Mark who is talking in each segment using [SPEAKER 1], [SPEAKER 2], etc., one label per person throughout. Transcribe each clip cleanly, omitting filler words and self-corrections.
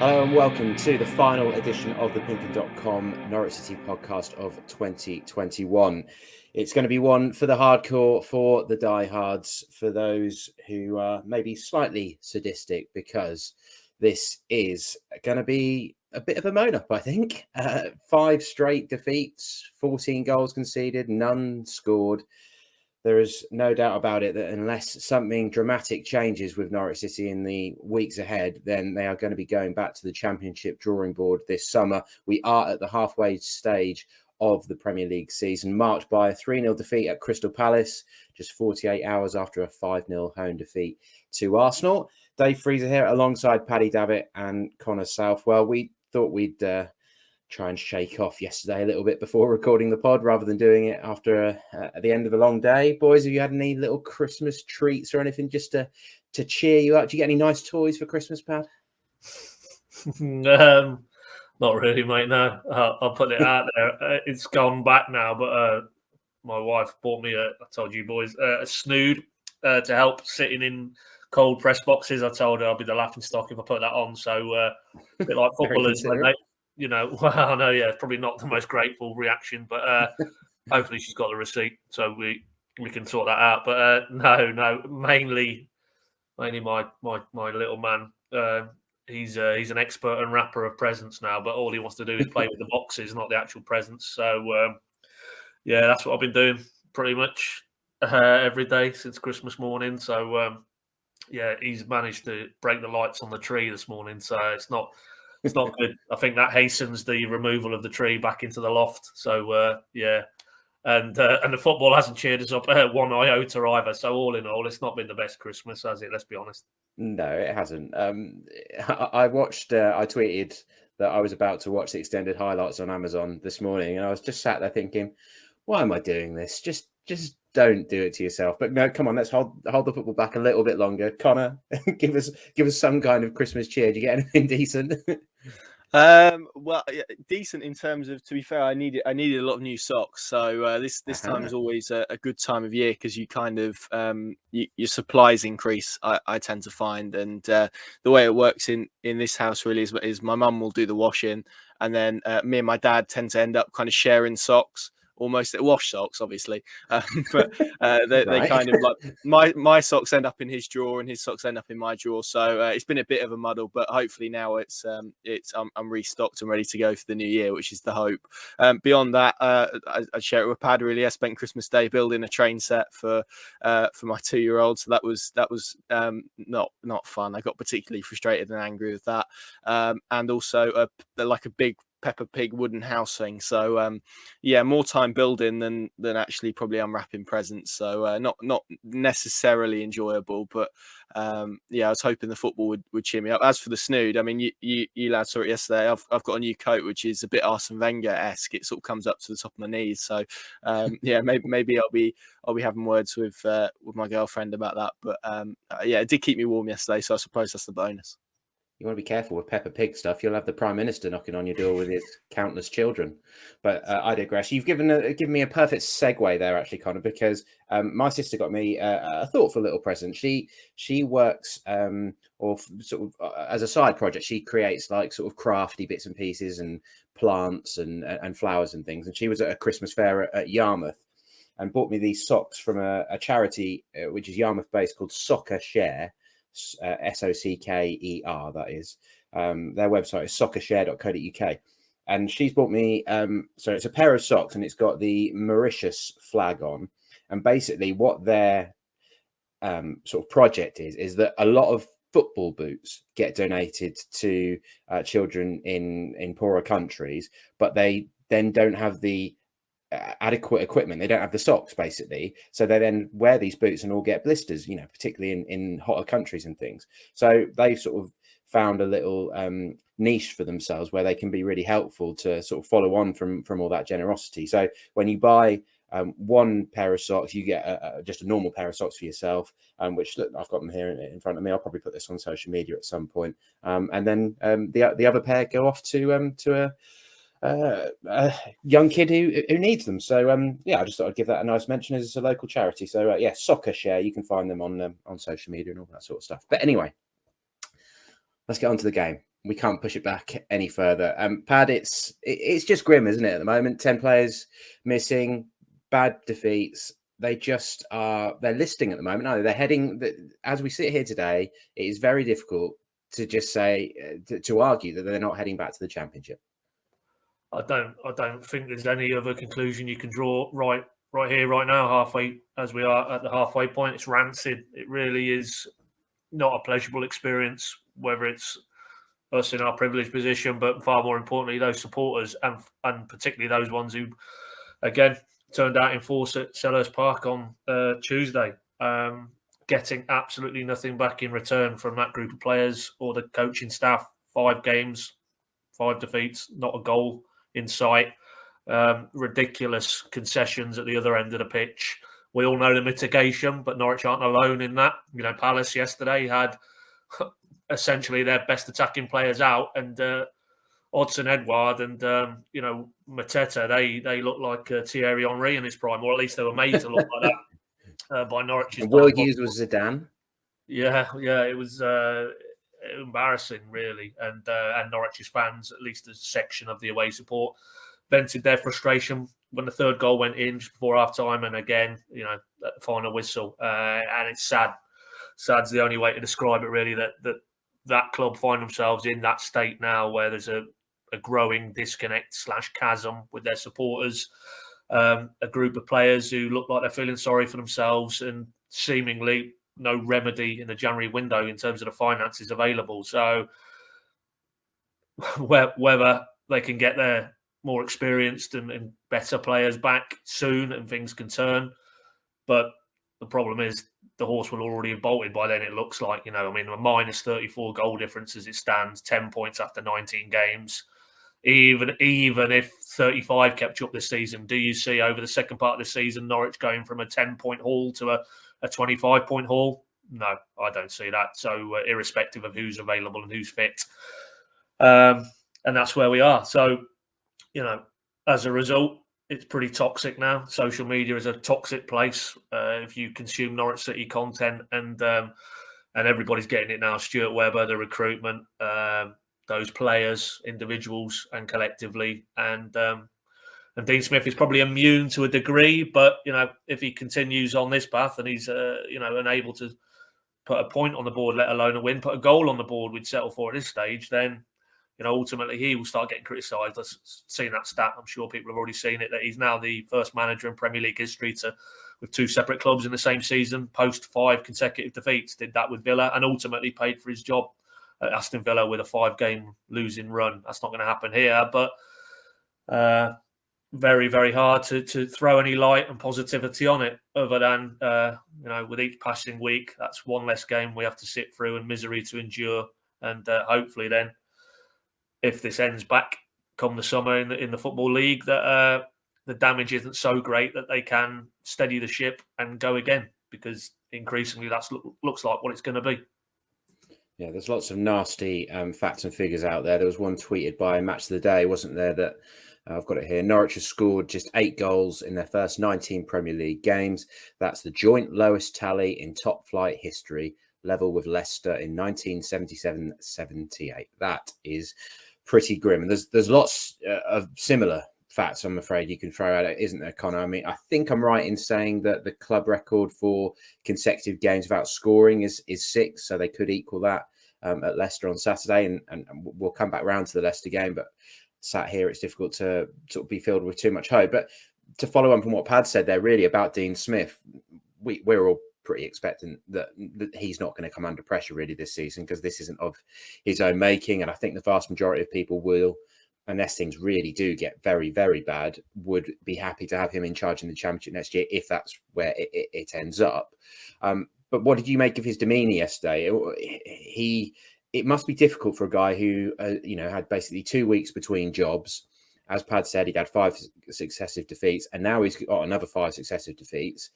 [SPEAKER 1] Hello and welcome to the final edition of the Pinkun.com Norwich City podcast of 2021. It's going to be one for the hardcore, for the diehards, for those who are maybe slightly sadistic, because this is going to be a bit of a moan-up, I think. 5 straight defeats, 14 goals conceded, none scored. There is no doubt about it that unless something dramatic changes with Norwich City in the weeks ahead, then they are going to be going back to the Championship drawing board this summer. We are at the halfway stage of the Premier League season, marked by a 3-0 defeat at Crystal Palace, just 48 hours after a 5-0 home defeat to Arsenal. Dave Freezer here alongside Paddy Davitt and Connor Southwell. We thought we'd try and shake off yesterday a little bit before recording the pod rather than doing it after at the end of a long day. Boys, have you had any little Christmas treats or anything just to cheer you up? Do you get any nice toys for Christmas, Pad?
[SPEAKER 2] Not really, mate. No, I'll put it out there. It's gone back now, but my wife bought me I told you boys, a snood to help sitting in cold press boxes. I told her I'll be the laughing stock if I put that on. So a bit like footballers, well, I know, yeah, probably not the most grateful reaction, but hopefully she's got the receipt so we can sort that out. But no, mainly my little man. He's an expert unwrapper of presents now, but all he wants to do is play with the boxes, not the actual presents. So yeah, that's what I've been doing pretty much every day since Christmas morning. So yeah, he's managed to break the lights on the tree this morning, so it's not good. I think that hastens the removal of the tree back into the loft. So yeah, and the football hasn't cheered us up one iota either. So all in all, it's not been the best Christmas, has it? Let's be honest.
[SPEAKER 1] No, it hasn't. I tweeted that I was about to watch the extended highlights on Amazon this morning, and I was just sat there thinking, why am I doing this? Just don't do it to yourself. But no, come on, let's hold the football back a little bit longer. Connor, give us some kind of Christmas cheer. Do you get anything decent?
[SPEAKER 3] Well, yeah, decent in terms of, to be fair, I needed a lot of new socks. So this time is always a good time of year because you kind of your supplies increase. I tend to find, and the way it works in this house really is my mum will do the washing, and then me and my dad tend to end up kind of sharing socks. Almost wash socks, obviously, but they kind of like my socks end up in his drawer and his socks end up in my drawer. So it's been a bit of a muddle, but hopefully now I'm restocked and ready to go for the new year, which is the hope. Beyond that, I share it with Pad. Really, I spent Christmas Day building a train set for my 2-year-old, so that was not fun. I got particularly frustrated and angry with that, and also like a big Peppa Pig wooden house thing. So yeah, more time building than actually probably unwrapping presents. So not necessarily enjoyable, but yeah, I was hoping the football would cheer me up. As for the snood, I mean, you lads saw it yesterday. I've got a new coat which is a bit Arsene Wenger-esque. It sort of comes up to the top of my knees. So yeah, maybe I'll be having words with my girlfriend about that. But yeah, it did keep me warm yesterday, so I suppose that's the bonus.
[SPEAKER 1] You want to be careful with Peppa Pig stuff. You'll have the Prime Minister knocking on your door with his countless children. But I digress. You've given me a perfect segue there, actually, Connor, because my sister got me a thoughtful little present. She works sort of as a side project. She creates like sort of crafty bits and pieces and plants and flowers and things. And she was at a Christmas fair at Yarmouth and bought me these socks from a charity which is Yarmouth based called Soccer Share. SOCKER, that is. Their website is soccershare.co.uk, and she's bought me so it's a pair of socks and it's got the Mauritius flag on, and basically what their sort of project is that a lot of football boots get donated to children in poorer countries, but they then don't have the adequate equipment. They don't have the socks, basically, so they then wear these boots and all get blisters, particularly in hotter countries and things. So they've sort of found a little niche for themselves where they can be really helpful to sort of follow on from all that generosity. So when you buy one pair of socks, you get just a normal pair of socks for yourself, which, look, I've got them here in front of me. I'll probably put this on social media at some point, and then the other pair go off to a young kid who needs them. So yeah, I just thought I'd give that a nice mention as a local charity. So yeah, Soccer Share, you can find them on social media and all that sort of stuff. But anyway, let's get on to the game. we can't push it back any further. Pad, it's just grim, isn't it? At the moment, 10 players missing, bad defeats. They just are. They're listing at the moment. No, they're heading. As we sit here today, it is very difficult to just say to argue that they're not heading back to the Championship.
[SPEAKER 2] I don't think there's any other conclusion you can draw right here, right now, halfway as we are at the halfway point. It's rancid. It really is not a pleasurable experience, whether it's us in our privileged position, but far more importantly, those supporters and particularly those ones who, again, turned out in force at Selhurst Park on Tuesday, getting absolutely nothing back in return from that group of players or the coaching staff. 5 games, 5 defeats, not a goal in sight. Ridiculous concessions at the other end of the pitch. We all know the mitigation, but Norwich aren't alone in that. Palace yesterday had essentially their best attacking players out, and Odsonne Edouard and Mateta, they look like Thierry Henry in his prime, or at least they were made to look like that by Norwich's.
[SPEAKER 1] And Will Hughes was Zidane.
[SPEAKER 2] Yeah, it was embarrassing, really, and Norwich's fans, at least a section of the away support, vented their frustration when the third goal went in just before half time, and again, final whistle, and it's sad. Sad's the only way to describe it, really. That club find themselves in that state now, where there's a growing disconnect / chasm with their supporters, a group of players who look like they're feeling sorry for themselves, and seemingly no remedy in the January window in terms of the finances available. So whether they can get their more experienced and better players back soon and things can turn, but the problem is the horse will already have bolted by then, it looks like. A minus 34 goal difference as it stands, 10 points after 19 games. Even if 35 kept you up this season, do you see over the second part of the season Norwich going from a 10-point haul to a 25-point haul? No, I don't see that. So irrespective of who's available and who's fit. And that's where we are. So, as a result, it's pretty toxic now. Social media is a toxic place if you consume Norwich City content, and everybody's getting it now. Stuart Webber, the recruitment, those players, individuals and collectively, and Dean Smith is probably immune to a degree. But if he continues on this path and he's unable to put a point on the board, let alone a win, put a goal on the board, we'd settle for at this stage, then ultimately he will start getting criticised. I've seen that stat. I'm sure people have already seen it, that he's now the first manager in Premier League history with 2 separate clubs in the same season, post 5 consecutive defeats. Did that with Villa and ultimately paid for his job at Aston Villa with a 5-game losing run. That's not going to happen here, but very, very hard to throw any light and positivity on it, other than, with each passing week, that's one less game we have to sit through and misery to endure. And hopefully then, if this ends back come the summer in the Football League, that the damage isn't so great that they can steady the ship and go again, because increasingly that looks like what it's going to be.
[SPEAKER 1] Yeah, there's lots of nasty facts and figures out there. There was one tweeted by Match of the Day, wasn't there, that I've got it here. Norwich has scored just 8 goals in their first 19 Premier League games. That's the joint lowest tally in top flight history, level with Leicester in 1977-78. That is pretty grim. And there's lots of similar facts, I'm afraid, you can throw at it, isn't there, Connor? I mean, I think I'm right in saying that the club record for consecutive games without scoring is 6, so they could equal that at Leicester on Saturday, and we'll come back round to the Leicester game, but sat here, it's difficult to sort of be filled with too much hope. But to follow on from what Pad said there, really, about Dean Smith, we're all pretty expectant that he's not going to come under pressure really this season, because this isn't of his own making. And I think the vast majority of people will, unless things really do get very, very bad, would be happy to have him in charge in the Championship next year, if that's where it ends up. But what did you make of his demeanour yesterday? It must be difficult for a guy who, had basically 2 weeks between jobs. As Pad said, he'd had 5 successive defeats, and now he's got another 5 successive defeats.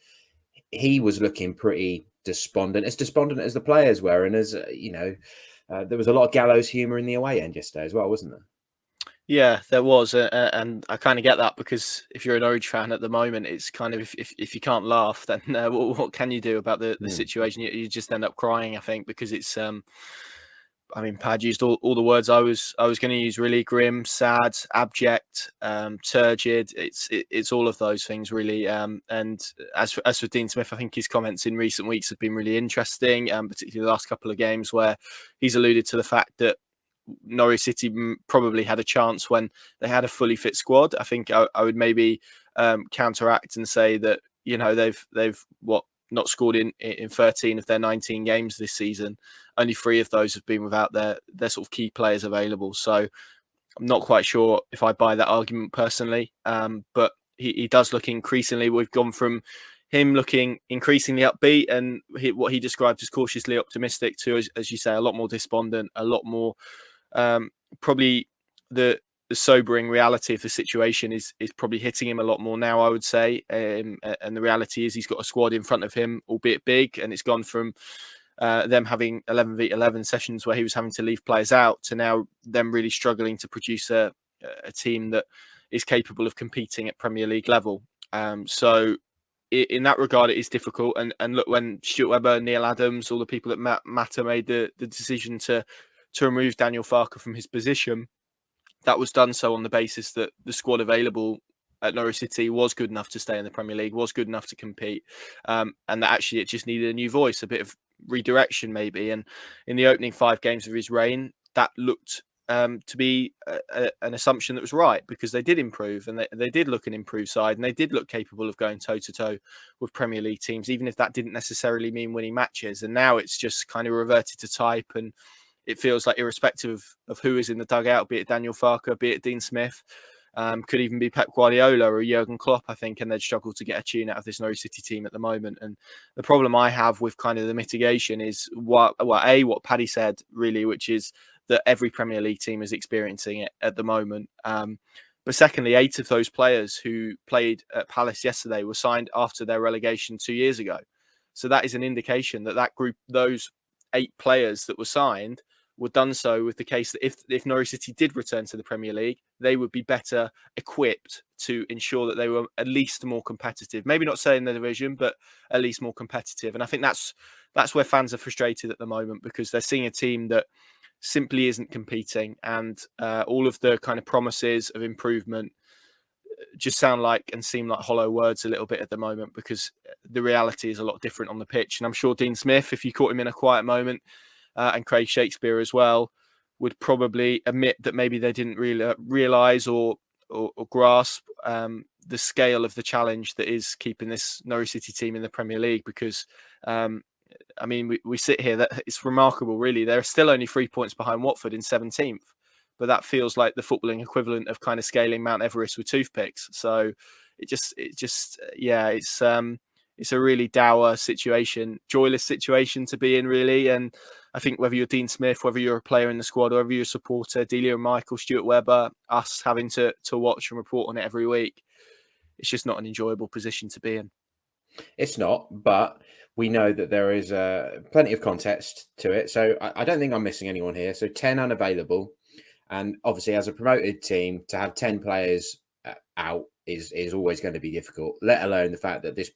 [SPEAKER 1] He was looking pretty despondent as the players were. And as there was a lot of gallows humour in the away end yesterday as well, wasn't there?
[SPEAKER 3] Yeah, there was, and I kind of get that, because if you're an Norwich fan at the moment, it's kind of if you can't laugh, then what can you do about the situation? You just end up crying, I think, because it's I mean, Pad used all the words I was going to use. Really, grim, sad, abject, turgid. It's all of those things really. And as for Dean Smith, I think his comments in recent weeks have been really interesting, particularly the last couple of games where he's alluded to the fact that Norwich City probably had a chance when they had a fully fit squad. I think I would maybe counteract and say that they've not scored in 13 of their 19 games this season. Only 3 of those have been without their sort of key players available. So I'm not quite sure if I buy that argument personally. But he does look increasingly. We've gone from him looking increasingly upbeat and what he described as cautiously optimistic to, as you say, a lot more despondent, a lot more probably the sobering reality of the situation is probably hitting him a lot more now, I would say. And the reality is he's got a squad in front of him, albeit big, and it's gone from them having 11v11 sessions where he was having to leave players out to now them really struggling to produce a team that is capable of competing at Premier League level. So in that regard, it is difficult. And look, when Stuart Webber, Neil Adams, all the people that matter made the decision to remove Daniel Farke from his position, that was done so on the basis that the squad available at Norwich City was good enough to stay in the Premier League, was good enough to compete, and that actually it just needed a new voice, a bit of redirection maybe. And in the opening 5 games of his reign, that looked to be an assumption that was right, because they did improve and they did look an improved side and they did look capable of going toe-to-toe with Premier League teams, even if that didn't necessarily mean winning matches. And now it's just kind of reverted to type, and it feels like irrespective of who is in the dugout, be it Daniel Farke, be it Dean Smith, could even be Pep Guardiola or Jurgen Klopp, I think, and they'd struggle to get a tune out of this Norwich City team at the moment. And the problem I have with kind of the mitigation is what Paddy said, really, which is that every Premier League team is experiencing it at the moment. But secondly, 8 of those players who played at Palace yesterday were signed after their relegation 2 years ago. So that is an indication that group, those 8 players that were signed, were done so with the case that if Norwich City did return to the Premier League, they would be better equipped to ensure that they were at least more competitive. Maybe not say in the division, but at least more competitive. And I think that's where fans are frustrated at the moment, because they're seeing a team that simply isn't competing, and all of the kind of promises of improvement just sound like and seem like hollow words a little bit at the moment, because the reality is a lot different on the pitch. And I'm sure Dean Smith, if you caught him in a quiet moment, and Craig Shakespeare as well, would probably admit that maybe they didn't really realise or grasp the scale of the challenge that is keeping this Norwich City team in the Premier League. Because, I mean, we sit here, that it's remarkable, really. They're still only 3 points behind Watford in 17th, but that feels like the footballing equivalent of kind of scaling Mount Everest with toothpicks. So it's a really dour situation, joyless situation to be in, really. And I think whether you're Dean Smith, whether you're a player in the squad, or whether you're a supporter, Delia and Michael, Stuart Webber, us having to watch and report on it every week, it's just not an enjoyable position to be in.
[SPEAKER 1] It's not, but we know that there is plenty of context to it. So I don't think I'm missing anyone here. So 10 unavailable. And obviously, as a promoted team, to have 10 players out is always going to be difficult, let alone the fact that this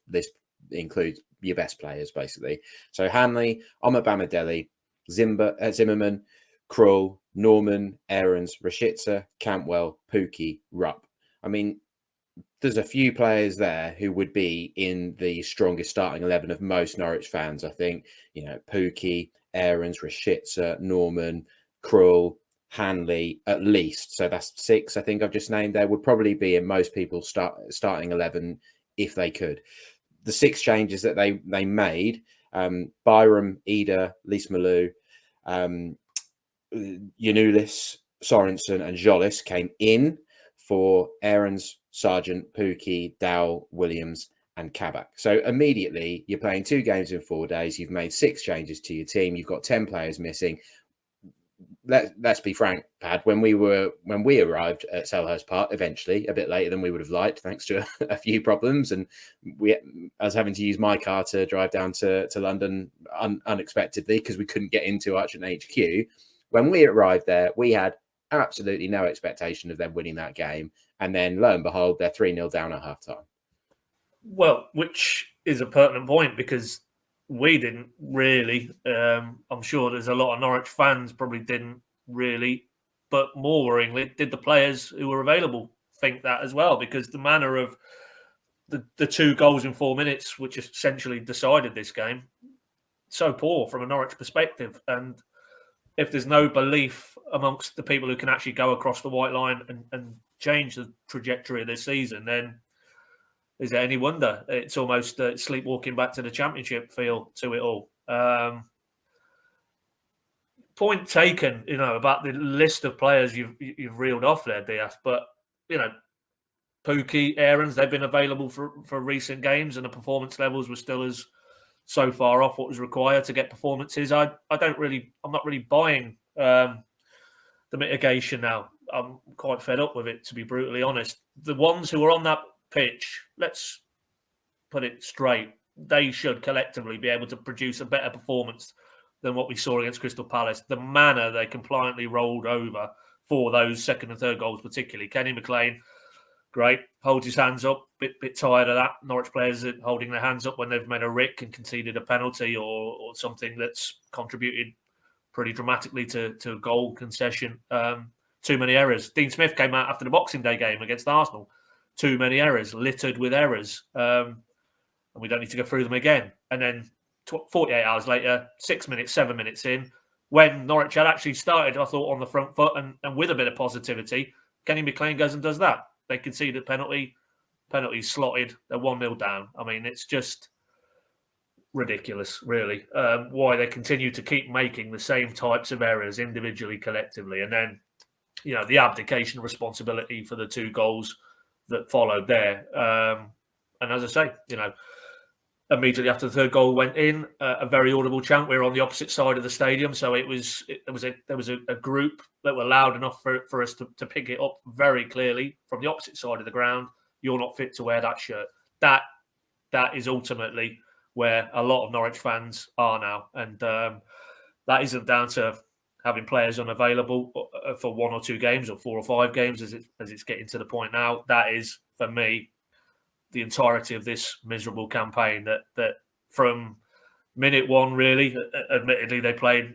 [SPEAKER 1] includes your best players, basically. So Hanley, Omar Bamadelli, Zimmerman, Krul, Norman, Aarons, Rashica, Cantwell, Pukki, Rupp. I mean, there's a few players there who would be in the strongest starting 11 of most Norwich fans, I think. Pukki, Aarons, Rashica, Norman, Krul, Hanley, at least. So that's 6, I think I've just named there, would probably be in most people's starting 11 if they could. The 6 changes that they made, Byram, Ida, Lees-Malou, Yanulis, Sorensen and Jolis came in for Aarons, Sargent, Pukki, Dow, Williams and Kabak. So immediately you're playing 2 games in 4 days. You've made 6 changes to your team. You've got 10 players missing. Let's be frank, Pad, when we arrived at Selhurst Park, eventually a bit later than we would have liked, thanks to a few problems, and I was having to use my car to drive down to London unexpectedly because we couldn't get into Archant HQ. When we arrived there, we had absolutely no expectation of them winning that game, and then lo and behold, they're 3-0 down at half-time.
[SPEAKER 2] Well, which is a pertinent point, because we didn't really. I'm sure there's a lot of Norwich fans probably didn't really, but more worryingly, did the players who were available think that as well? Because the manner of the 2 goals in 4 minutes, which essentially decided this game, so poor from a Norwich perspective. And if there's no belief amongst the people who can actually go across the white line and change the trajectory of this season, then is there any wonder? It's almost sleepwalking back to the Championship feel to it all. Point taken, about the list of players you've reeled off there, Diaz. But, Pukki, Aarons, they've been available for recent games, and the performance levels were still so far off what was required to get performances. I'm not really buying the mitigation now. I'm quite fed up with it, to be brutally honest. The ones who are on that pitch, let's put it straight, they should collectively be able to produce a better performance than what we saw against Crystal Palace. The manner they compliantly rolled over for those second and third goals, particularly. Kenny McLean, great, holds his hands up, bit tired of that. Norwich players are holding their hands up when they've made a rick and conceded a penalty or something that's contributed pretty dramatically to a goal concession. Too many errors. Dean Smith came out after the Boxing Day game against Arsenal. Too many errors, littered with errors. And we don't need to go through them again. And then 48 hours later, 6 minutes, 7 minutes in, when Norwich had actually started, I thought, on the front foot and with a bit of positivity, Kenny McLean goes and does that. They conceded penalty slotted, they're 1-0 down. I mean, it's just ridiculous, really, why they continue to keep making the same types of errors individually, collectively. And then, the abdication of responsibility for the 2 goals that followed there. And as I say, immediately after the third goal went in, a very audible chant. We were on the opposite side of the stadium, so there was a group that were loud enough for us to pick it up very clearly from the opposite side of the ground. You're not fit to wear that shirt. That is ultimately where a lot of Norwich fans are now, and that isn't down to having players unavailable for 1 or 2 games or 4 or 5 games, as it's getting to the point now. That is, for me, the entirety of this miserable campaign. That from minute one, really, admittedly, they played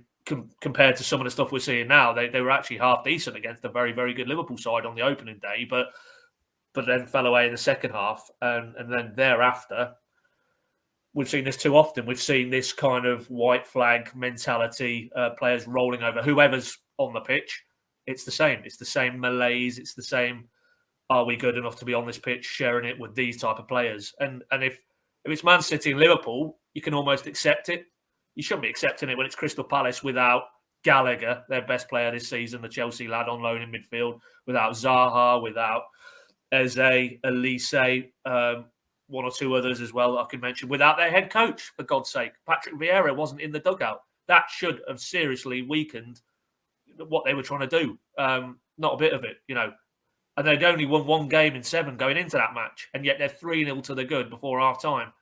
[SPEAKER 2] compared to some of the stuff we're seeing now. They were actually half decent against a very, very good Liverpool side on the opening day, but then fell away in the second half, and then thereafter, we've seen this too often. We've seen this kind of white flag mentality, players rolling over whoever's on the pitch. It's the same. It's the same malaise. It's the same. Are we good enough to be on this pitch, sharing it with these type of players? And if it's Man City and Liverpool, you can almost accept it. You shouldn't be accepting it when it's Crystal Palace without Gallagher, their best player this season, the Chelsea lad on loan in midfield, without Zaha, without Eze, Elise, 1 or 2 others as well I could mention, without their head coach, for God's sake. Patrick Vieira wasn't in the dugout. That should have seriously weakened what they were trying to do. Not a bit of it, And they'd only won 1 game in 7 going into that match, and yet they're 3-0 to the good before half-time.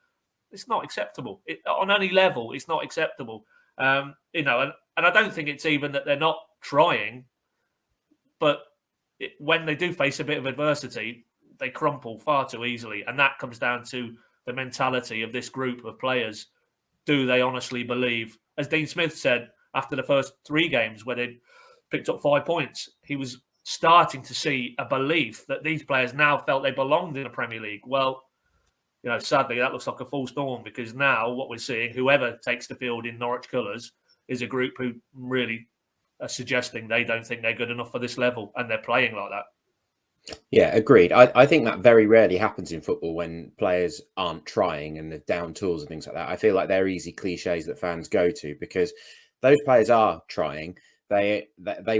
[SPEAKER 2] It's not acceptable. On any level, it's not acceptable. And I don't think it's even that they're not trying, but when they do face a bit of adversity, they crumple far too easily. And that comes down to the mentality of this group of players. Do they honestly believe, as Dean Smith said after the first 3 games where they picked up 5 points, he was starting to see a belief that these players now felt they belonged in the Premier League. Well, sadly, that looks like a false dawn, because now what we're seeing, whoever takes the field in Norwich colours, is a group who really are suggesting they don't think they're good enough for this level, and they're playing like that.
[SPEAKER 1] Yeah, agreed. I think that very rarely happens in football when players aren't trying and they're down tools and things like that. I feel like they're easy cliches that fans go to, because those players are trying. They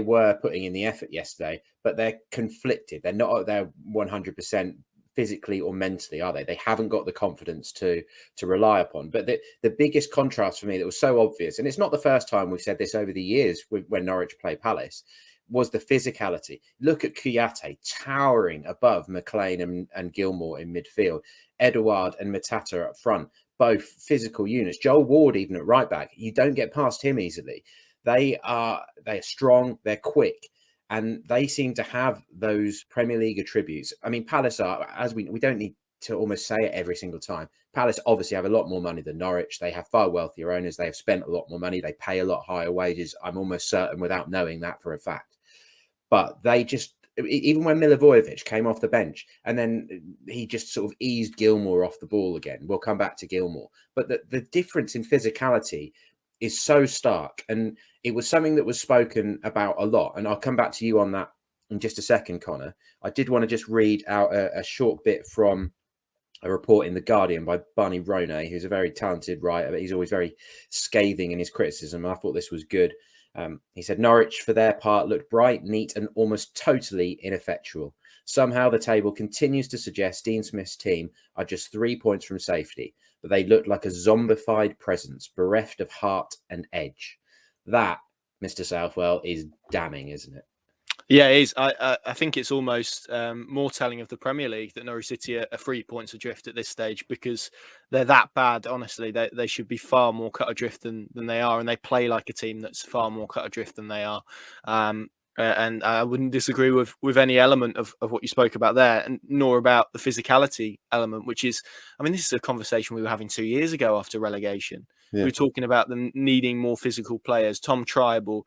[SPEAKER 1] were putting in the effort yesterday, but they're conflicted. They're not at their 100% physically or mentally, are they? They haven't got the confidence to rely upon. But the biggest contrast for me that was so obvious, and it's not the first time we've said this over the years when Norwich play Palace, was the physicality. Look at Kouyaté towering above McLean and Gilmour in midfield. Edouard and Matata up front, both physical units. Joel Ward even at right back. You don't get past him easily. They're strong, they're quick, and they seem to have those Premier League attributes. I mean, Palace are, as we don't need to almost say it every single time. Palace obviously have a lot more money than Norwich. They have far wealthier owners. They have spent a lot more money. They pay a lot higher wages. I'm almost certain without knowing that for a fact. But they just, even when Milivojevic came off the bench and then he just sort of eased Gilmour off the ball again. We'll come back to Gilmour. But the difference in physicality is so stark. And it was something that was spoken about a lot. And I'll come back to you on that in just a second, Connor. I did want to just read out a short bit from a report in The Guardian by Barney Ronay, who's a very talented writer, but he's always very scathing in his criticism. I thought this was good. He said, Norwich, for their part, looked bright, neat, and almost totally ineffectual. Somehow the table continues to suggest Dean Smith's team are just 3 points from safety, but they looked like a zombified presence, bereft of heart and edge. That, Mr. Southwell, is damning, isn't it?
[SPEAKER 3] Yeah, it is. I think it's almost more telling of the Premier League that Norwich City are 3 points adrift at this stage, because they're that bad. Honestly, they should be far more cut adrift than they are, and they play like a team that's far more cut adrift than they are. And I wouldn't disagree with any element of what you spoke about there, and nor about the physicality element, which is, I mean, this is a conversation we were having 2 years ago after relegation. Yeah. We were talking about them needing more physical players. Tom Tribal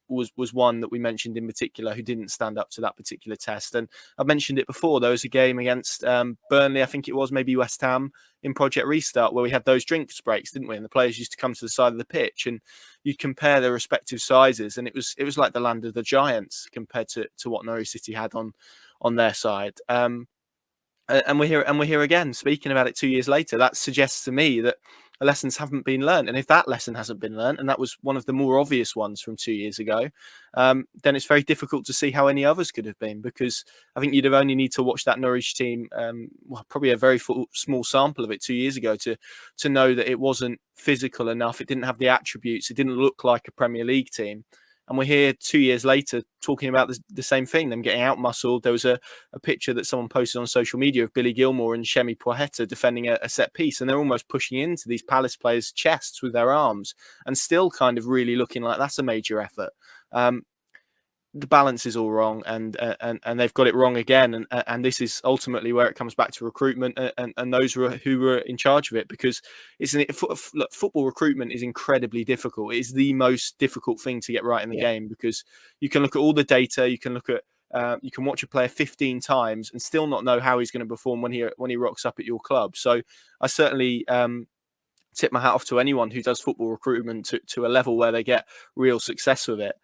[SPEAKER 3] was one that we mentioned in particular who didn't stand up to that particular test. And I've mentioned it before. There was a game against Burnley, I think it was, maybe West Ham, in Project Restart, where we had those drinks breaks, didn't we? And the players used to come to the side of the pitch, and you'd compare their respective sizes, and it was like the land of the giants compared to what Norwich City had on their side. And we're here again speaking about it 2 years later. That suggests to me that lessons haven't been learned. And if that lesson hasn't been learned, and that was one of the more obvious ones from 2 years ago, then it's very difficult to see how any others could have been, because I think you'd have only need to watch that Norwich team, probably a very small sample of it 2 years ago to know that it wasn't physical enough. It didn't have the attributes. It didn't look like a Premier League team. And we're here 2 years later talking about the same thing, them getting out-muscled. There was a picture that someone posted on social media of Billy Gilmour and Shemi Poeta defending a set piece, and they're almost pushing into these Palace players' chests with their arms and still kind of really looking like that's a major effort. The balance is all wrong, and they've got it wrong again. And this is ultimately where it comes back to recruitment and those who were in charge of it, because football recruitment is incredibly difficult. It is the most difficult thing to get right in the game, because you can look at all the data, you can look at you can watch a player 15 times and still not know how he's going to perform when he rocks up at your club. So I certainly tip my hat off to anyone who does football recruitment to a level where they get real success with it.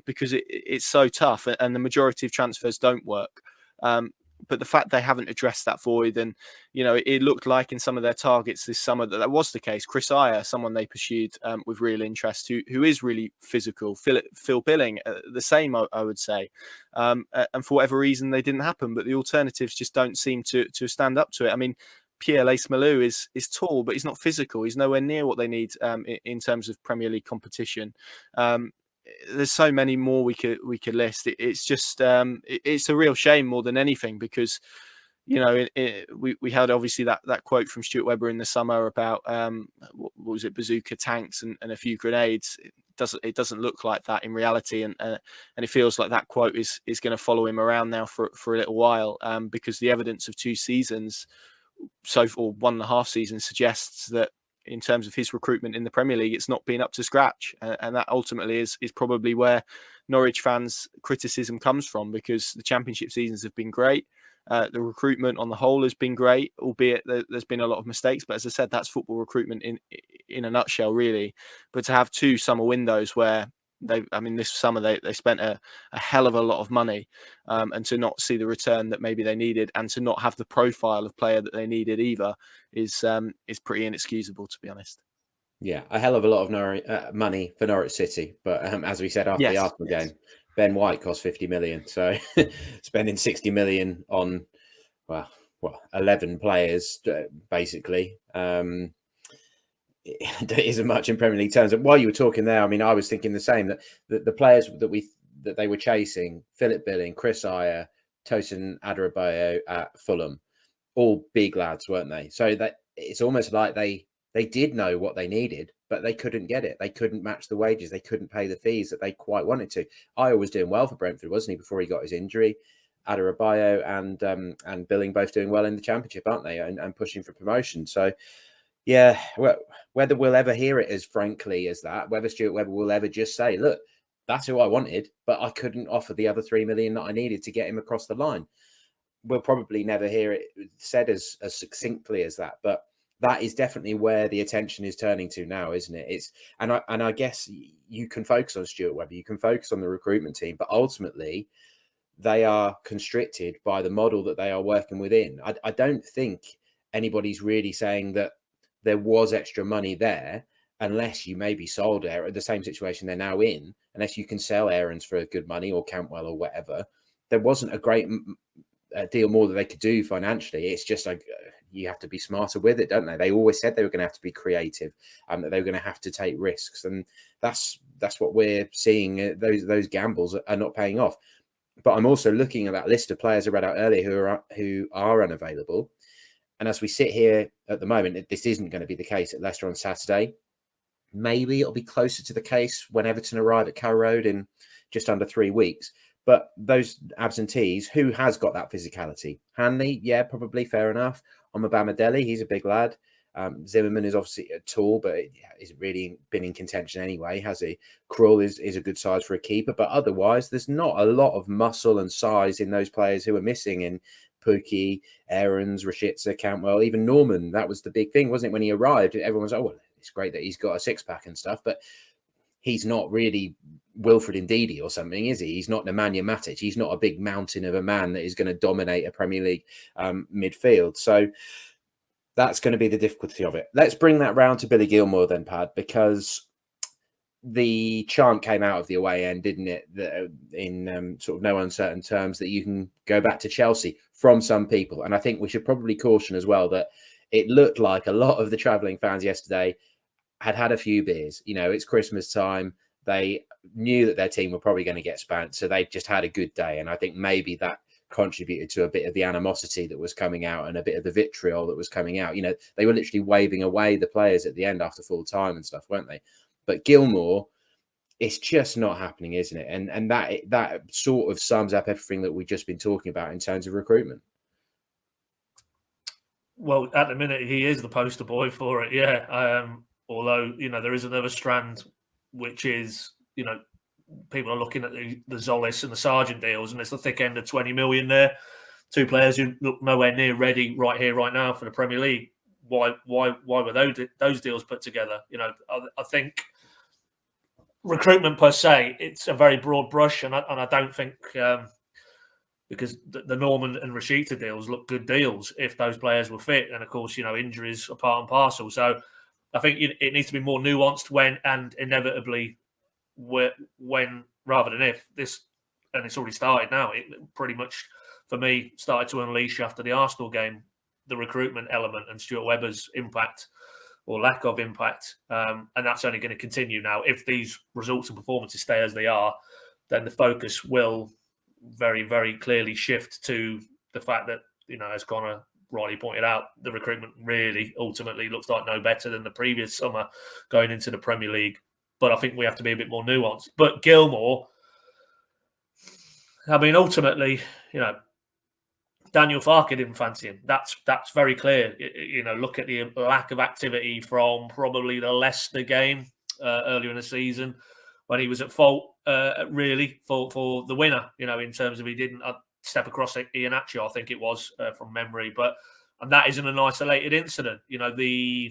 [SPEAKER 3] Because it's so tough, and the majority of transfers don't work. But the fact they haven't addressed that void, and it looked like in some of their targets this summer that was the case. Chris Ayer, someone they pursued with real interest, who is really physical. Phil Billing, the same, I would say. And for whatever reason, they didn't happen. But the alternatives just don't seem to stand up to it. I mean, Pierre Lees-Malou is tall, but he's not physical. He's nowhere near what they need in terms of Premier League competition. There's so many more we could list. It's just it's a real shame more than anything, because we had obviously that quote from Stuart Webber in the summer about what was it, bazooka tanks and a few grenades. It doesn't look like that in reality, and it feels like that quote is going to follow him around now for a little while, because the evidence of 2 seasons or 1.5 seasons suggests that in terms of his recruitment in the Premier League, it's not been up to scratch. And that ultimately is probably where Norwich fans' criticism comes from, because the Championship seasons have been great. The recruitment on the whole has been great, albeit there's been a lot of mistakes. But as I said, that's football recruitment in a nutshell, really. But to have 2 summer windows where this summer they spent a hell of a lot of money, and to not see the return that maybe they needed, and to not have the profile of player that they needed either, is pretty inexcusable, to be honest.
[SPEAKER 1] Yeah, a hell of a lot of money for Norwich City, but as we said after the Arsenal game, Ben White cost 50 million, so spending 60 million on 11 players basically. It isn't much in Premier League terms. And while you were talking there, I mean, I was thinking the same, that the players that they were chasing, Philip Billing, Chris Ayer, Tosin Adarabioyo at Fulham, all big lads, weren't they? So that it's almost like they did know what they needed, but they couldn't get it. They couldn't match the wages. They couldn't pay the fees that they quite wanted to. Ayer was doing well for Brentford, wasn't he, before he got his injury? Adebayo and Billing both doing well in the Championship, aren't they? And pushing for promotion. So, yeah, whether we'll ever hear it as frankly as that, whether Stuart Webber will ever just say, look, that's who I wanted, but I couldn't offer the other 3 million that I needed to get him across the line. We'll probably never hear it said as succinctly as that, but that is definitely where the attention is turning to now, isn't it? And I guess you can focus on Stuart Webber, you can focus on the recruitment team, but ultimately they are constricted by the model that they are working within. I don't think anybody's really saying that there was extra money there, unless you maybe sold the same situation they're now in, unless you can sell Aarons for good money or Cantwell or whatever. There wasn't a great deal more that they could do financially. It's just like you have to be smarter with it, don't they? They always said they were going to have to be creative, that they were going to have to take risks, and that's what we're seeing. Those gambles are not paying off. But I'm also looking at that list of players I read out earlier who are unavailable. And as we sit here at the moment, this isn't going to be the case at Leicester on Saturday. Maybe it'll be closer to the case when Everton arrive at Carrow Road in just under 3 weeks. But those absentees, who has got that physicality? Hanley, yeah, probably, fair enough. Omobamidele, he's a big lad. Zimmerman is obviously tall, but isn't really been in contention anyway, has he? Krul is a good size for a keeper, but otherwise there's not a lot of muscle and size in those players who are missing in Pukki, Aarons, Rashica, Cantwell, even Norman. That was the big thing, wasn't it? When he arrived, everyone was, oh, well, it's great that he's got a six-pack and stuff, but he's not really Wilfred Ndidi or something, is he? He's not Nemanja Matic. He's not a big mountain of a man that is going to dominate a Premier League midfield. So that's going to be the difficulty of it. Let's bring that round to Billy Gilmour then, Pad, because the chant came out of the away end, didn't it? That in sort of no uncertain terms that you can go back to Chelsea from some people. And I think we should probably caution as well that it looked like a lot of the travelling fans yesterday had a few beers. You know, it's Christmas time. They knew that their team were probably going to get spanked, so they just had a good day. And I think maybe that contributed to a bit of the animosity that was coming out and a bit of the vitriol that was coming out. You know, they were literally waving away the players at the end after full time and stuff, weren't they? But Gilmour, it's just not happening, isn't it? And that sort of sums up everything that we've just been talking about in terms of recruitment.
[SPEAKER 2] Well, at the minute, he is the poster boy for it, yeah. Although, you know, there is another strand, which is, you know, people are looking at the Zolis and the Sargent deals, and it's the thick end of 20 million there. Two players who look nowhere near ready right here, right now for the Premier League. Why were those deals put together? You know, I think recruitment per se, it's a very broad brush, and I don't think because the Norman and Rashica deals look good deals if those players were fit, and of course, you know, injuries are part and parcel. So I think it needs to be more nuanced when, and inevitably when rather than if this, and it's already started now. It pretty much for me started to unleash after the Arsenal game, the recruitment element and Stuart Webber's impact or lack of impact. And that's only going to continue now. If these results and performances stay as they are, then the focus will very, very clearly shift to the fact that, you know, as Connor rightly pointed out, the recruitment really ultimately looks like no better than the previous summer going into the Premier League. But I think we have to be a bit more nuanced. But Gilmour, I mean, ultimately, you know, Daniel Farke didn't fancy him. That's very clear. You know, look at the lack of activity from probably the Leicester game earlier in the season when he was at fault, really, for the winner, you know, in terms of he didn't step across Iheanacho, I think it was, from memory. And that isn't an isolated incident. You know, the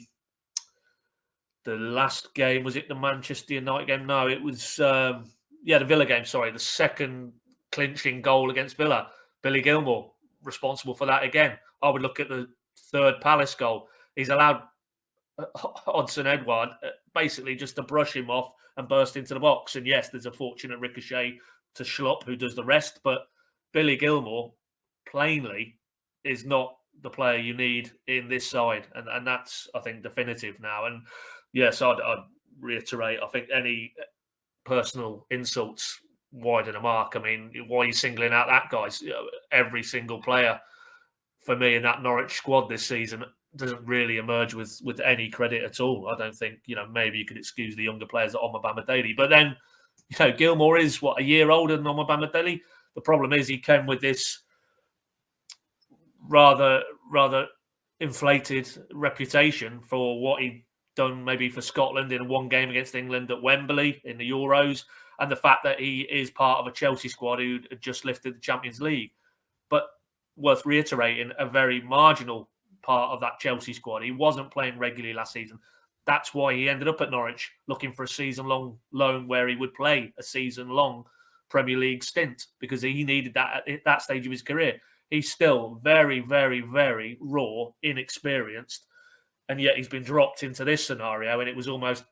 [SPEAKER 2] last game, was it the Manchester United game? No, it was, the Villa game, sorry. The second clinching goal against Villa. Billy Gilmour responsible for that again. I would look at the third Palace goal. He's allowed Odsonne Edouard basically just to brush him off and burst into the box. And yes, there's a fortunate ricochet to Schlupp, who does the rest. But Billy Gilmour, plainly, is not the player you need in this side. And that's, I think, definitive now. And yes, I'd reiterate, I think any personal insults widen the mark. I mean, why are you singling out that guy? You know, every single player for me in that Norwich squad this season doesn't really emerge with any credit at all. I don't think, you know, maybe you could excuse the younger players at Omobamidele. But then, you know, Gilmour is, a year older than Omobamidele? The problem is he came with this rather inflated reputation for what he'd done maybe for Scotland in one game against England at Wembley in the Euros, and the fact that he is part of a Chelsea squad who had just lifted the Champions League. But worth reiterating, a very marginal part of that Chelsea squad. He wasn't playing regularly last season. That's why he ended up at Norwich, looking for a season-long loan where he would play a season-long Premier League stint, because he needed that at that stage of his career. He's still very, very, very raw, inexperienced, and yet he's been dropped into this scenario, and it was almost,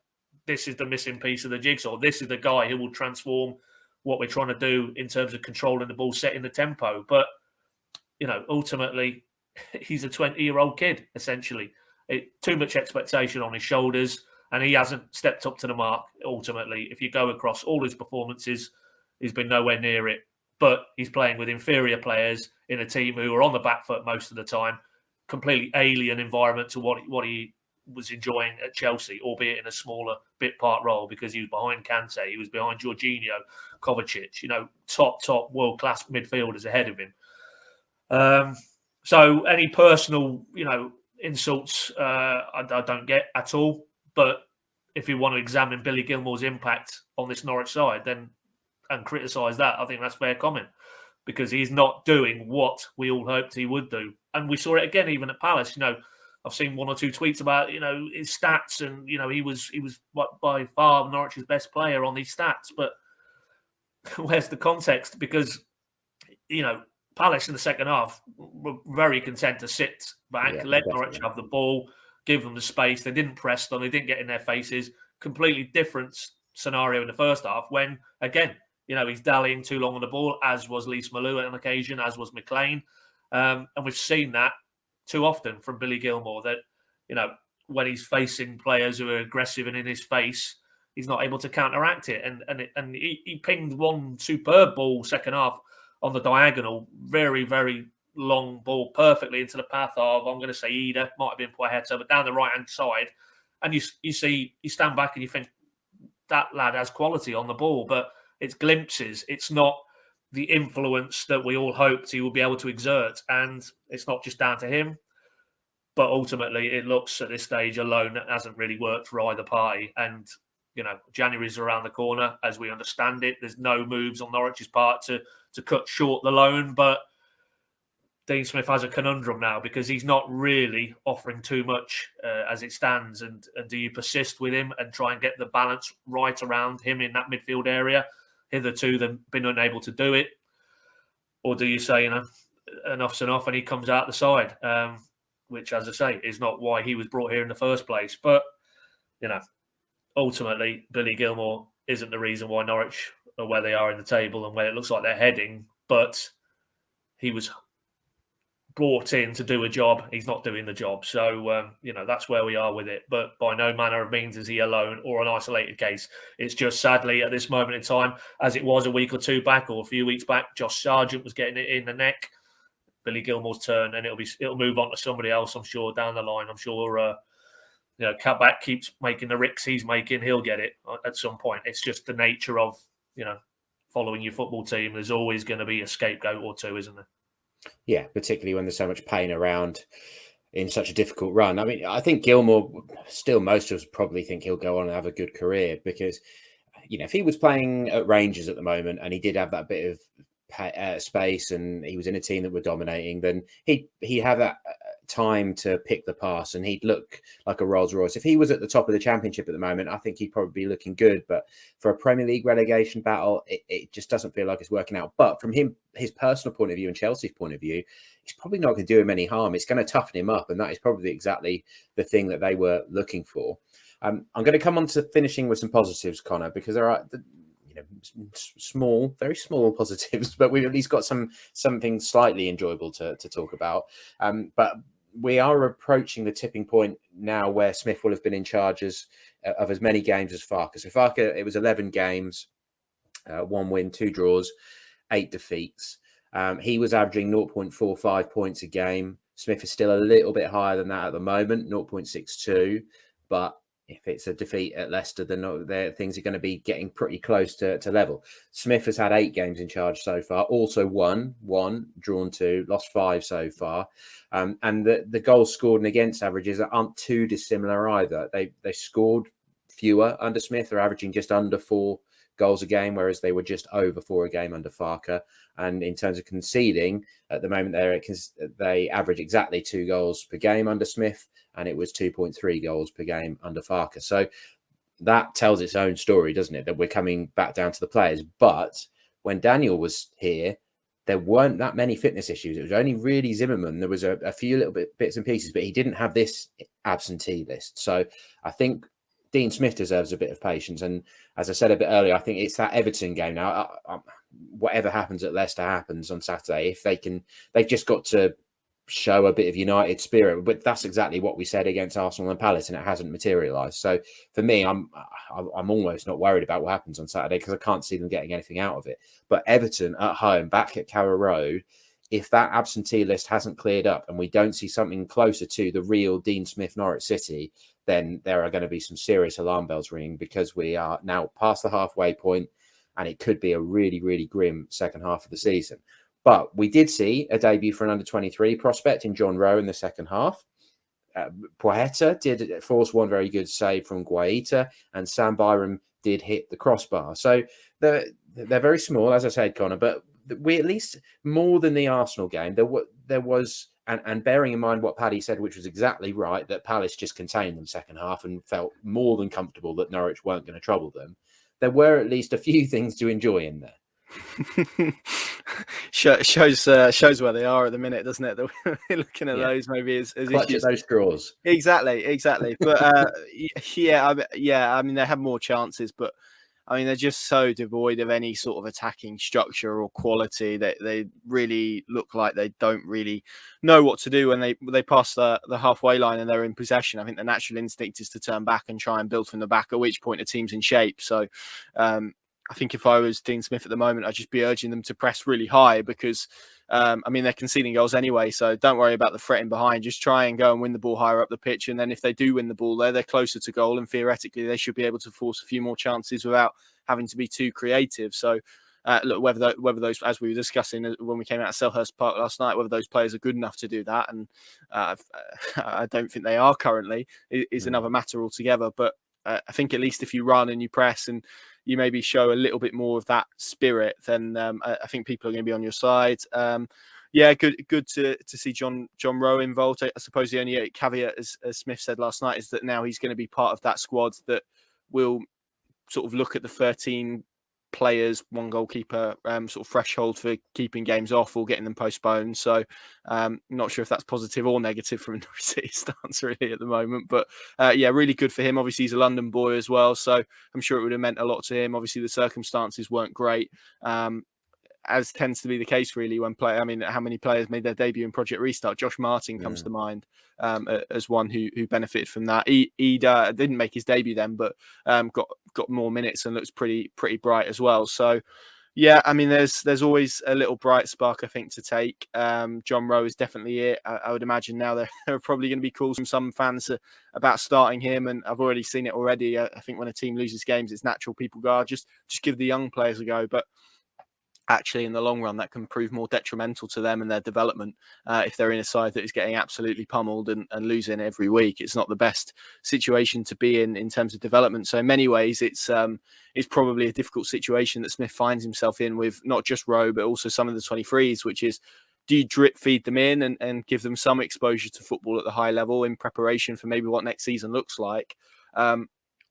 [SPEAKER 2] this is the missing piece of the jigsaw. This is the guy who will transform what we're trying to do in terms of controlling the ball, setting the tempo. But, you know, ultimately, he's a 20-year-old kid, essentially. Too much expectation on his shoulders, and he hasn't stepped up to the mark, ultimately. If you go across all his performances, he's been nowhere near it. But he's playing with inferior players in a team who are on the back foot most of the time, completely alien environment to what he was enjoying at Chelsea, albeit in a smaller bit part role, because he was behind Kante, he was behind Jorginho, Kovacic, you know, top world-class midfielders ahead of him. So any personal, you know, insults, I don't get at all. But if you want to examine Billy Gilmour's impact on this Norwich side, then and criticise that, I think that's fair comment, because he's not doing what we all hoped he would do. And we saw it again, even at Palace. You know, I've seen one or two tweets about, you know, his stats, and, you know, he was by far Norwich's best player on these stats. But where's the context? Because, you know, Palace in the second half were very content to sit back, let Norwich have the ball, give them the space. They didn't press them. They didn't get in their faces. Completely different scenario in the first half when, again, you know, he's dallying too long on the ball, as was Lys Malou on occasion, as was McLean. And we've seen that too often from Billy Gilmour, that, you know, when he's facing players who are aggressive and in his face, he's not able to counteract it. And he pinged one superb ball second half on the diagonal, very, very long ball, perfectly into the path of, I'm going to say Ida, might have been Poyeta, but down the right-hand side. And you stand back and you think, that lad has quality on the ball, but it's glimpses. It's not the influence that we all hoped he would be able to exert. And it's not just down to him, but ultimately it looks at this stage alone that hasn't really worked for either party. And, you know, January's around the corner, as we understand it. There's no moves on Norwich's part to cut short the loan, but Dean Smith has a conundrum now, because he's not really offering too much as it stands. And do you persist with him and try and get the balance right around him in that midfield area? Hitherto, they've been unable to do it. Or do you say, you know, enough's enough, and he comes out the side, which, as I say, is not why he was brought here in the first place. But, you know, ultimately, Billy Gilmour isn't the reason why Norwich are where they are in the table and where it looks like they're heading. But he was brought in to do a job. He's not doing the job. So, you know, that's where we are with it. But by no manner of means is he alone or an isolated case. It's just, sadly, at this moment in time, as it was a week or two back or a few weeks back, Josh Sargent was getting it in the neck. Billy Gilmour's turn, and it'll move on to somebody else, I'm sure, down the line. I'm sure, you know, Kabak keeps making the ricks he's making. He'll get it at some point. It's just the nature of, you know, following your football team. There's always going to be a scapegoat or two, isn't there?
[SPEAKER 1] Yeah, particularly when there's so much pain around in such a difficult run. I mean, I think Gilmour, still most of us probably think he'll go on and have a good career, because, you know, if he was playing at Rangers at the moment and he did have that bit of space and he was in a team that were dominating, then he'd have that time to pick the pass and he'd look like a Rolls Royce. If he was at the top of the Championship at the moment, I think he'd probably be looking good. But for a Premier League relegation battle, it just doesn't feel like it's working out. But from his personal point of view and Chelsea's point of view, it's probably not going to do him any harm. It's going to toughen him up, and that is probably exactly the thing that they were looking for. I'm going to come on to finishing with some positives, Connor, because there are, you know, small, very small positives, but we've at least got something slightly enjoyable to talk about. But we are approaching the tipping point now where Smith will have been in charge of as many games as Farke. So Farke, it was 11 games, 1 win, 2 draws, 8 defeats. He was averaging 0.45 points a game. Smith is still a little bit higher than that at the moment, 0.62. But if it's a defeat at Leicester, then things are going to be getting pretty close to level. Smith has had 8 games in charge so far, also won 1, drawn 2, lost 5 so far. And the goals scored and against averages aren't too dissimilar either. They scored fewer under Smith. They're averaging just under 4 goals a game, whereas they were just over 4 a game under Farke. And in terms of conceding, at the moment they average exactly 2 goals per game under Smith, and it was 2.3 goals per game under Farke. So that tells its own story, doesn't it? That we're coming back down to the players. But when Daniel was here, there weren't that many fitness issues. It was only really Zimmerman. There was a few little bits and pieces, but he didn't have this absentee list. So I think Dean Smith deserves a bit of patience. And as I said a bit earlier, I think it's that Everton game now. Whatever happens at Leicester happens on Saturday. If they've just got to show a bit of United spirit. But that's exactly what we said against Arsenal and Palace, and it hasn't materialised. So for me, I'm almost not worried about what happens on Saturday because I can't see them getting anything out of it. But Everton at home, back at Carrow Road, if that absentee list hasn't cleared up and we don't see something closer to the real Dean Smith Norwich City, then there are going to be some serious alarm bells ringing, because we are now past the halfway point and it could be a really, really grim second half of the season. But we did see a debut for an under-23 prospect in John Rowe in the second half. Poeta did force one very good save from Guaita, and Sam Byram did hit the crossbar. So they're very small, as I said, Connor, but we at least, more than the Arsenal game, there was, and bearing in mind what Paddy said, which was exactly right, that Palace just contained them second half and felt more than comfortable that Norwich weren't going to trouble them. There were at least a few things to enjoy in there.
[SPEAKER 3] shows where they are at the minute, doesn't it? We're looking at those maybe as
[SPEAKER 1] clutch
[SPEAKER 3] issues.
[SPEAKER 1] At those straws.
[SPEAKER 3] Exactly. But I mean, they have more chances, but I mean, they're just so devoid of any sort of attacking structure or quality that they really look like they don't really know what to do when they pass the halfway line and they're in possession. I think the natural instinct is to turn back and try and build from the back, at which point the team's in shape. So I think if I was Dean Smith at the moment, I'd just be urging them to press really high, because I mean, they're conceding goals anyway, so don't worry about the threat in behind. Just try and go and win the ball higher up the pitch, and then if they do win the ball there, they're closer to goal, and theoretically they should be able to force a few more chances without having to be too creative. So look, whether those, as we were discussing when we came out of Selhurst Park last night, whether those players are good enough to do that, and I don't think they are currently, is another matter altogether. But I think at least if you run and you press and you maybe show a little bit more of that spirit, then I think people are going to be on your side. Good to see John Rowe involved. I suppose the only caveat, as Smith said last night, is that now he's going to be part of that squad that will sort of look at the 13 players, 1 goalkeeper sort of threshold for keeping games off or getting them postponed. So not sure if that's positive or negative from a Norwich City stance really at the moment, but really good for him. Obviously he's a London boy as well, so I'm sure it would have meant a lot to him. Obviously the circumstances weren't great, as tends to be the case really when how many players made their debut in Project Restart? Josh Martin comes to mind as one who benefited from that. Ida didn't make his debut then, but got more minutes and looks pretty bright as well. So yeah, I mean, there's always a little bright spark, I think, to take. John Rowe is definitely it. I would imagine now there are probably going to be calls from some fans about starting him, and I've already seen it already. I think when a team loses games, it's natural people go, just give the young players a go, but actually in the long run that can prove more detrimental to them and their development if they're in a side that is getting absolutely pummeled and losing every week. It's not the best situation to be in terms of development. So in many ways it's probably a difficult situation that Smith finds himself in, with not just Rowe but also some of the 23s, which is, do you drip feed them in and give them some exposure to football at the high level in preparation for maybe what next season looks like,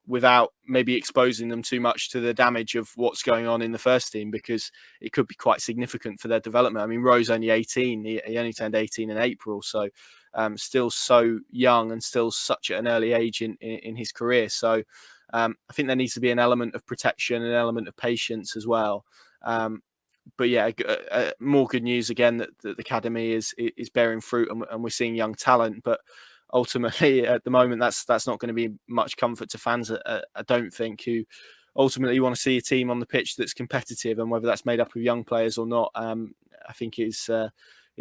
[SPEAKER 3] without maybe exposing them too much to the damage of what's going on in the first team, because it could be quite significant for their development. I mean, Rowe's only 18. He only turned 18 in April, so still so young and still such at an early age in his career. So I think there needs to be an element of protection, an element of patience as well. But yeah, more good news again that the academy is bearing fruit and we're seeing young talent. But ultimately, at the moment, that's not going to be much comfort to fans, I don't think, who ultimately want to see a team on the pitch that's competitive, and whether that's made up of young players or not, I think is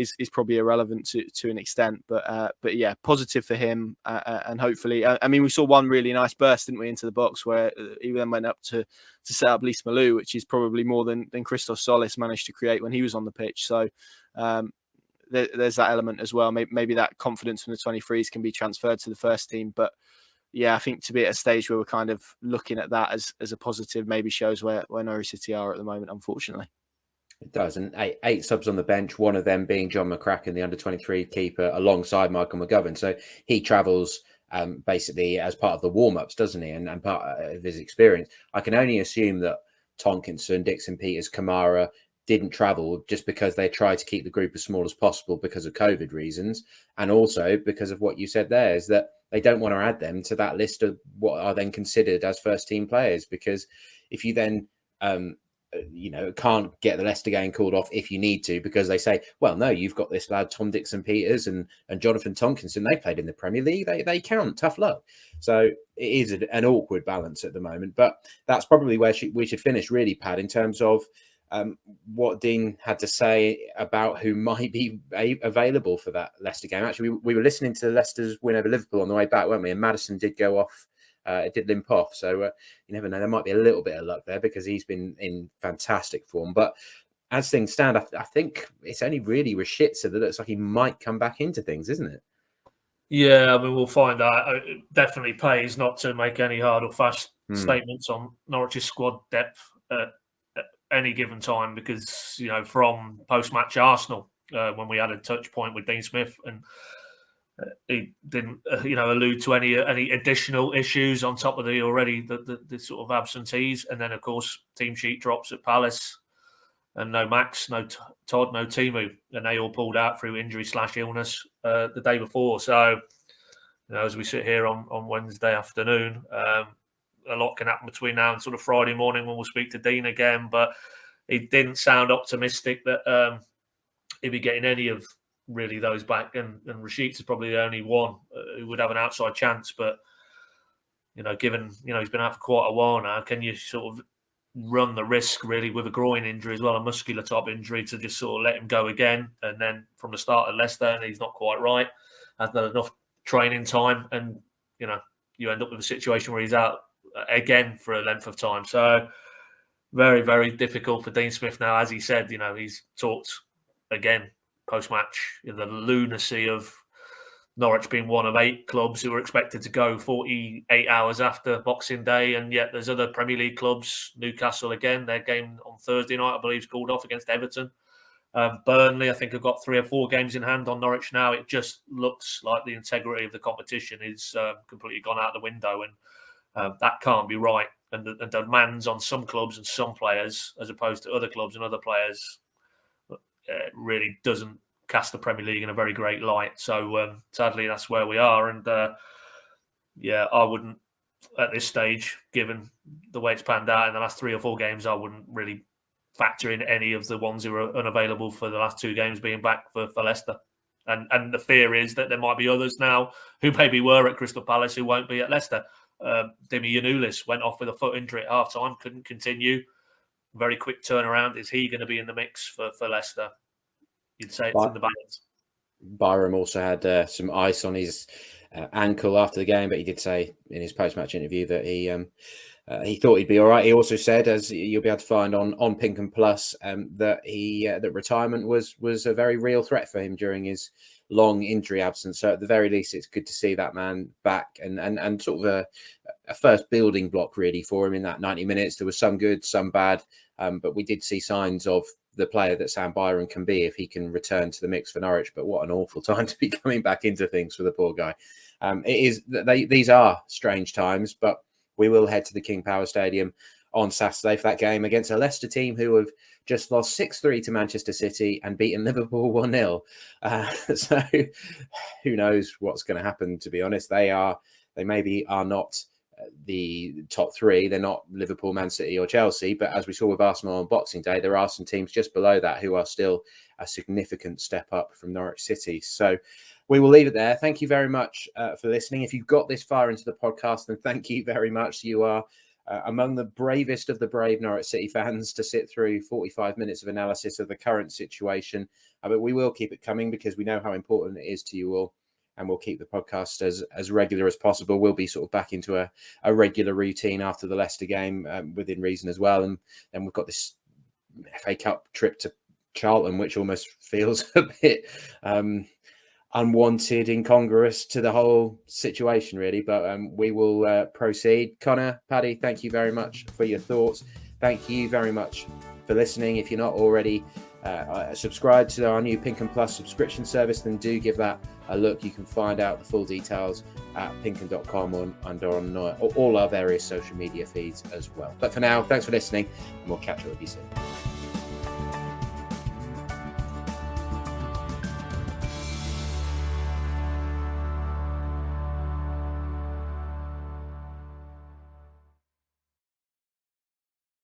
[SPEAKER 3] is probably irrelevant to an extent. But yeah, positive for him, and hopefully, I mean, we saw one really nice burst, didn't we, into the box where he then went up to set up Lys Malou, which is probably more than Christos Solis managed to create when he was on the pitch. So there's that element as well. Maybe that confidence from the 23s can be transferred to the first team. But yeah, I think to be at a stage where we're kind of looking at that as a positive maybe shows where Norwich City are at the moment, unfortunately.
[SPEAKER 1] It does. And eight subs on the bench, one of them being John McCracken, the under-23 keeper, alongside Michael McGovern. So he travels basically as part of the warm-ups, doesn't he? And part of his experience. I can only assume that Tonkinson, Dixon Peters, Kamara didn't travel just because they tried to keep the group as small as possible because of COVID reasons. And also because of what you said there, is that they don't want to add them to that list of what are then considered as first-team players. Because if you then... can't get the Leicester game called off if you need to, because they say, well, no, you've got this lad, Tom Dixon Peters and Jonathan Tonkinson. They played in the Premier League. They count. Tough luck. So it is an awkward balance at the moment. But that's probably where we should finish, really, Pat, in terms of what Dean had to say about who might be available for that Leicester game. Actually, we were listening to Leicester's win over Liverpool on the way back, weren't we? And Maddison did go off. It did limp off. So you never know. There might be a little bit of luck there because he's been in fantastic form. But as things stand, I think it's only really Rashica that looks like he might come back into things, isn't it?
[SPEAKER 2] Yeah, I mean, we'll find out. It definitely pays not to make any hard or fast statements on Norwich's squad depth at any given time because, from post-match Arsenal, when we had a touch point with Dean Smith and he didn't, allude to any additional issues on top of the sort of absentees. And then, of course, team sheet drops at Palace and no Max, no Todd, no Timu. And they all pulled out through injury/illness the day before. So, as we sit here on Wednesday afternoon, a lot can happen between now and sort of Friday morning when we'll speak to Dean again. But he didn't sound optimistic that he'd be getting any of really those back, and Rashica is probably the only one who would have an outside chance. But given he's been out for quite a while now, can you sort of run the risk really with a groin injury as well, a muscular type injury, to just sort of let him go again? And then from the start at Leicester, and he's not quite right, has not enough training time, and you end up with a situation where he's out again for a length of time. So very, very difficult for Dean Smith now. As he said, he's talked again post-match, the lunacy of Norwich being one of 8 clubs who were expected to go 48 hours after Boxing Day, and yet there's other Premier League clubs. Newcastle, again, their game on Thursday night, I believe, is called off against Everton. Burnley, I think, have got 3 or 4 games in hand on Norwich now. It just looks like the integrity of the competition is completely gone out the window, and that can't be right. And the demands on some clubs and some players, as opposed to other clubs and other players, really doesn't cast the Premier League in a very great light. So sadly, that's where we are. And I wouldn't, at this stage, given the way it's panned out in the last 3 or 4 games, I wouldn't really factor in any of the ones who are unavailable for the last 2 games being back for Leicester. And the fear is that there might be others now who maybe were at Crystal Palace who won't be at Leicester. Dimi Yanulis went off with a foot injury at half-time, couldn't continue. Very quick turnaround. Is he going to be in the mix for Leicester? You'd say it's in the balance.
[SPEAKER 1] Byram also had some ice on his ankle after the game, but he did say in his post-match interview that he thought he'd be all right. He also said, as you'll be able to find on Pink and Plus, that that retirement was a very real threat for him during his long injury absence. So at the very least, it's good to see that man back and sort of a first building block really for him in that 90 minutes. There was some good, some bad, but we did see signs of the player that Sam Byram can be if he can return to the mix for Norwich. But what an awful time to be coming back into things for the poor guy. These are strange times, but we will head to the King Power Stadium on Saturday for that game against a Leicester team who have just lost 6-3 to Manchester City and beaten Liverpool 1-0. So who knows what's going to happen, to be honest. They maybe are not the top 3. They're not Liverpool, Man City or Chelsea. But as we saw with Arsenal on Boxing Day, there are some teams just below that who are still a significant step up from Norwich City. So we will leave it there. Thank you very much for listening. If you've got this far into the podcast, then thank you very much. You are among the bravest of the brave Norwich City fans to sit through 45 minutes of analysis of the current situation. But we will keep it coming because we know how important it is to you all. And we'll keep the podcast as regular as possible. We'll be sort of back into a regular routine after the Leicester game within reason as well. And then we've got this FA Cup trip to Charlton, which almost feels a bit unwanted, incongruous to the whole situation, really. But we will proceed. Connor, Paddy, thank you very much for your thoughts. Thank you very much for listening. If you're not already subscribed to our new Pink and Plus subscription service, then do give that a look. You can find out the full details at pinkand.com and on all our various social media feeds as well. But for now, thanks for listening, and we'll catch up with you soon.